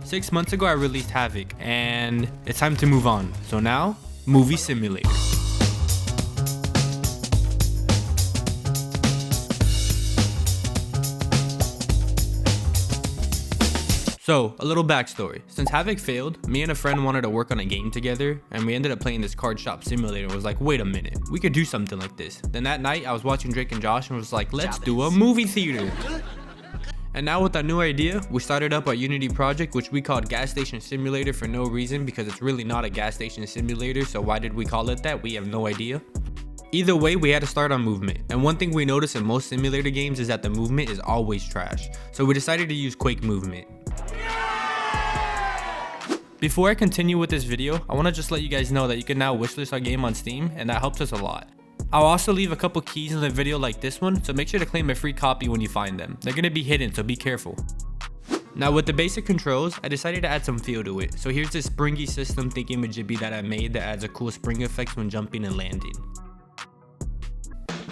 6 months ago I released Havoc, and it's time to move on. So now, Movie Simulator. So, a little backstory. Since Havoc failed, me and a friend wanted to work on a game together, and we ended up playing this card shop simulator and was like, wait a minute, we could do something like this. Then that night, I was watching Drake and Josh and was like, let's do a movie theater. And now with that new idea, we started up our Unity project, which we called Gas Station Simulator for no reason, because it's really not a gas station simulator, so why did we call it that? We have no idea. Either way, we had to start on movement, and one thing we notice in most simulator games is that the movement is always trash. So we decided to use Quake movement. Before I continue with this video, I want to just let you guys know that you can now wishlist our game on Steam, and that helps us a lot. I'll also leave a couple keys in the video like this one, so make sure to claim a free copy when you find them. They're going to be hidden, so be careful. Now with the basic controls, I decided to add some feel to it. So here's this springy system thingy-majiggy that I made that adds a cool spring effect when jumping and landing.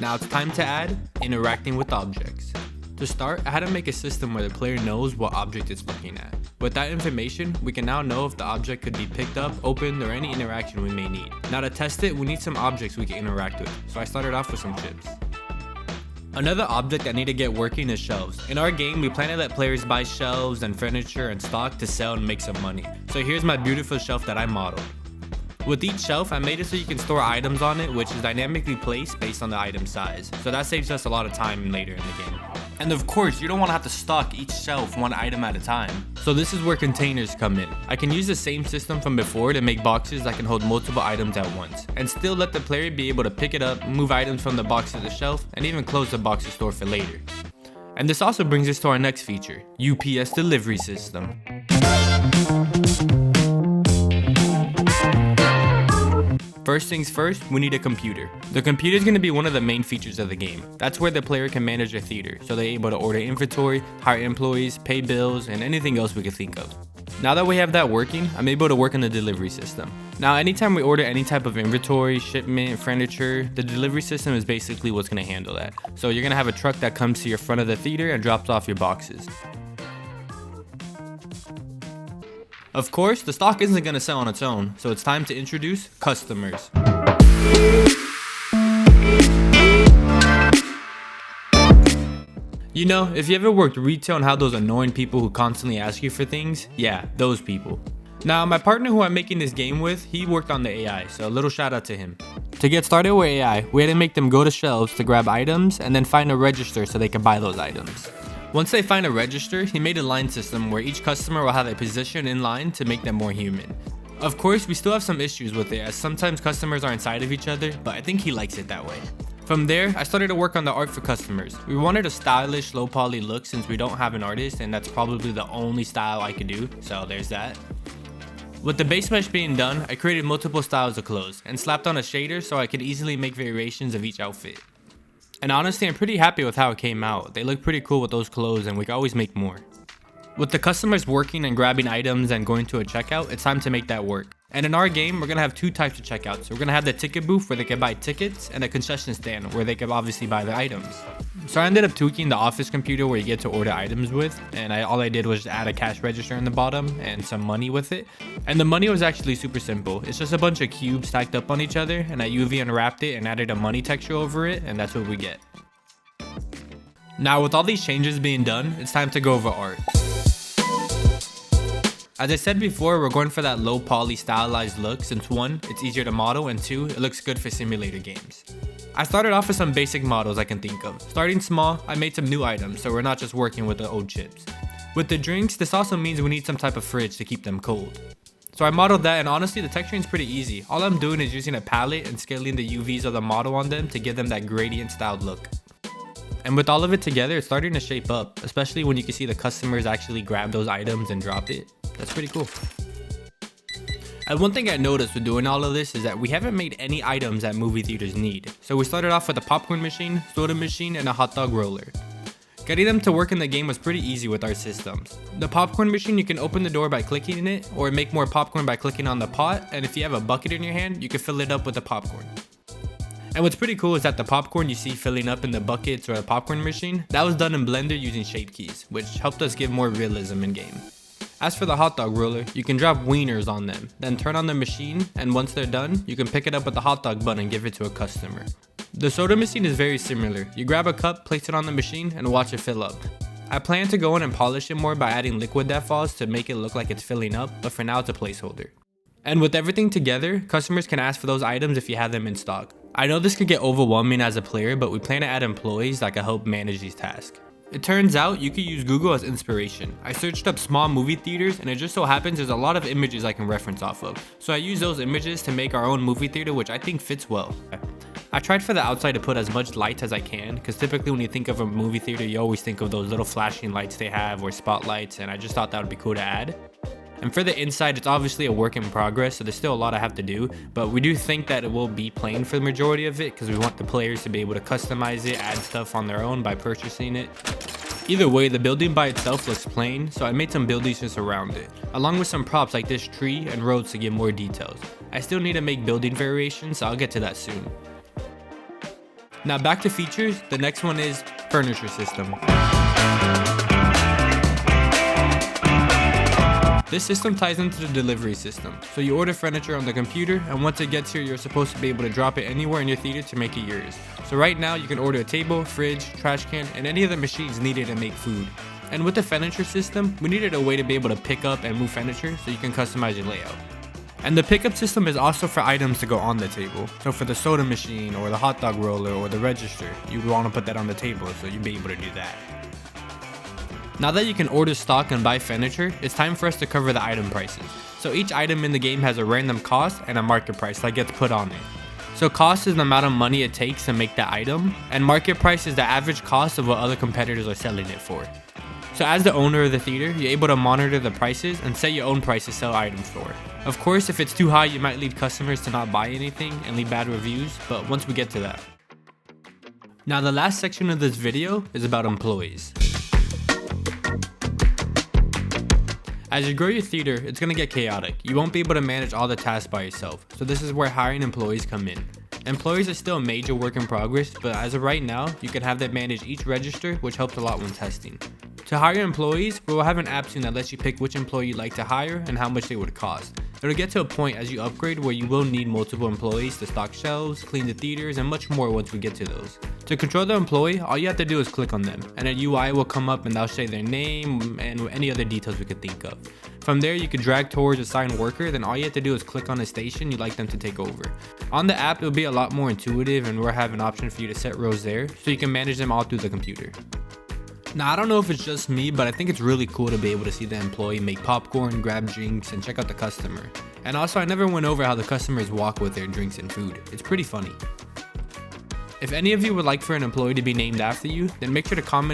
Now it's time to add interacting with objects. To start, I had to make a system where the player knows what object it's looking at. With that information, we can now know if the object could be picked up, opened, or any interaction we may need. Now to test it, we need some objects we can interact with, so I started off with some chips. Another object I need to get working is shelves. In our game, we plan to let players buy shelves and furniture and stock to sell and make some money. So here's my beautiful shelf that I modeled. With each shelf, I made it so you can store items on it, which is dynamically placed based on the item size. So that saves us a lot of time later in the game. And of course, you don't want to have to stock each shelf one item at a time. So this is where containers come in. I can use the same system from before to make boxes that can hold multiple items at once, and still let the player be able to pick it up, move items from the box to the shelf, and even close the box to store for later. And this also brings us to our next feature, UPS delivery system. First things first, we need a computer. The computer is going to be one of the main features of the game. That's where the player can manage their theater, so they're able to order inventory, hire employees, pay bills, and anything else we could think of. Now that we have that working, I'm able to work on the delivery system. Now anytime we order any type of inventory, shipment, furniture, the delivery system is basically what's going to handle that. So you're going to have a truck that comes to your front of the theater and drops off your boxes. Of course, the stock isn't going to sell on its own, so it's time to introduce customers. You know, if you ever worked retail and had those annoying people who constantly ask you for things, yeah, those people. Now, my partner who I'm making this game with, he worked on the AI, so a little shout out to him. To get started with AI, we had to make them go to shelves to grab items and then find a register so they can buy those items. Once they find a register, he made a line system where each customer will have a position in line to make them more human. Of course, we still have some issues with it, as sometimes customers are inside of each other, but I think he likes it that way. From there, I started to work on the art for customers. We wanted a stylish, low poly look since we don't have an artist, and that's probably the only style I could do, so there's that. With the base mesh being done, I created multiple styles of clothes, and slapped on a shader so I could easily make variations of each outfit. And honestly, I'm pretty happy with how it came out. They look pretty cool with those clothes, and we can always make more. With the customers working and grabbing items and going to a checkout, it's time to make that work. And in our game, we're going to have two types of checkouts. We're going to have the ticket booth where they can buy tickets, and a concession stand where they can obviously buy the items. So I ended up tweaking the office computer where you get to order items with, and all I did was just add a cash register in the bottom and some money with it. And the money was actually super simple. It's just a bunch of cubes stacked up on each other, and I UV unwrapped it and added a money texture over it, and that's what we get. Now with all these changes being done, it's time to go over art. As I said before, we're going for that low poly stylized look since 1, it's easier to model, and 2, it looks good for simulator games. I started off with some basic models I can think of. Starting small, I made some new items so we're not just working with the old chips. With the drinks, this also means we need some type of fridge to keep them cold. So I modeled that, and honestly the texturing is pretty easy. All I'm doing is using a palette and scaling the UVs of the model on them to give them that gradient styled look. And with all of it together, it's starting to shape up, especially when you can see the customers actually grab those items and drop it. That's pretty cool. And one thing I noticed with doing all of this is that we haven't made any items that movie theaters need. So we started off with a popcorn machine, soda machine, and a hot dog roller. Getting them to work in the game was pretty easy with our systems. The popcorn machine, you can open the door by clicking in it, or make more popcorn by clicking on the pot, and if you have a bucket in your hand, you can fill it up with the popcorn. And what's pretty cool is that the popcorn you see filling up in the buckets or the popcorn machine, that was done in Blender using shape keys, which helped us give more realism in game. As for the hot dog roller, you can drop wieners on them, then turn on the machine, and once they're done, you can pick it up with the hot dog bun and give it to a customer. The soda machine is very similar. You grab a cup, place it on the machine, and watch it fill up. I plan to go in and polish it more by adding liquid that falls to make it look like it's filling up, but for now it's a placeholder. And with everything together, customers can ask for those items if you have them in stock. I know this could get overwhelming as a player, but we plan to add employees that can help manage these tasks. It turns out you could use Google as inspiration. I searched up small movie theaters and it just so happens there's a lot of images I can reference off of. So I use those images to make our own movie theater, which I think fits well. I tried for the outside to put as much lights as I can, because typically when you think of a movie theater, you always think of those little flashing lights they have or spotlights, and I just thought that would be cool to add. And for the inside, it's obviously a work in progress, so there's still a lot I have to do, but we do think that it will be plain for the majority of it because we want the players to be able to customize it, add stuff on their own by purchasing it. Either way, the building by itself looks plain, so I made some buildings just around it, along with some props like this tree and roads to give more details. I still need to make building variations, so I'll get to that soon. Now back to features, the next one is furniture system. This system ties into the delivery system, so you order furniture on the computer, and once it gets here, you're supposed to be able to drop it anywhere in your theater to make it yours. So right now, you can order a table, fridge, trash can, and any of the machines needed to make food. And with the furniture system, we needed a way to be able to pick up and move furniture so you can customize your layout. And the pickup system is also for items to go on the table. So for the soda machine, or the hot dog roller, or the register, you would want to put that on the table, so you'd be able to do that. Now that you can order stock and buy furniture, it's time for us to cover the item prices. So each item in the game has a random cost and a market price that gets put on it. So cost is the amount of money it takes to make the item, and market price is the average cost of what other competitors are selling it for. So as the owner of the theater, you're able to monitor the prices and set your own price to sell items for. Of course, if it's too high, you might lead customers to not buy anything and leave bad reviews, but once we get to that. Now the last section of this video is about employees. As you grow your theater, it's going to get chaotic. You won't be able to manage all the tasks by yourself, so this is where hiring employees come in. Employees are still a major work in progress, but as of right now, you can have them manage each register, which helps a lot when testing. To hire employees, we will have an app soon that lets you pick which employee you'd like to hire and how much they would cost. It'll get to a point as you upgrade where you will need multiple employees to stock shelves, clean the theaters, and much more once we get to those. To control the employee, all you have to do is click on them, and a UI will come up and they'll say their name and any other details we could think of. From there, you can drag towards assigned worker, then all you have to do is click on the station you'd like them to take over. On the app, it'll be a lot more intuitive, and we'll have an option for you to set rows there, so you can manage them all through the computer. Now, I don't know if it's just me, but I think it's really cool to be able to see the employee make popcorn, grab drinks, and check out the customer. And also, I never went over how the customers walk with their drinks and food. It's pretty funny. If any of you would like for an employee to be named after you, then make sure to comment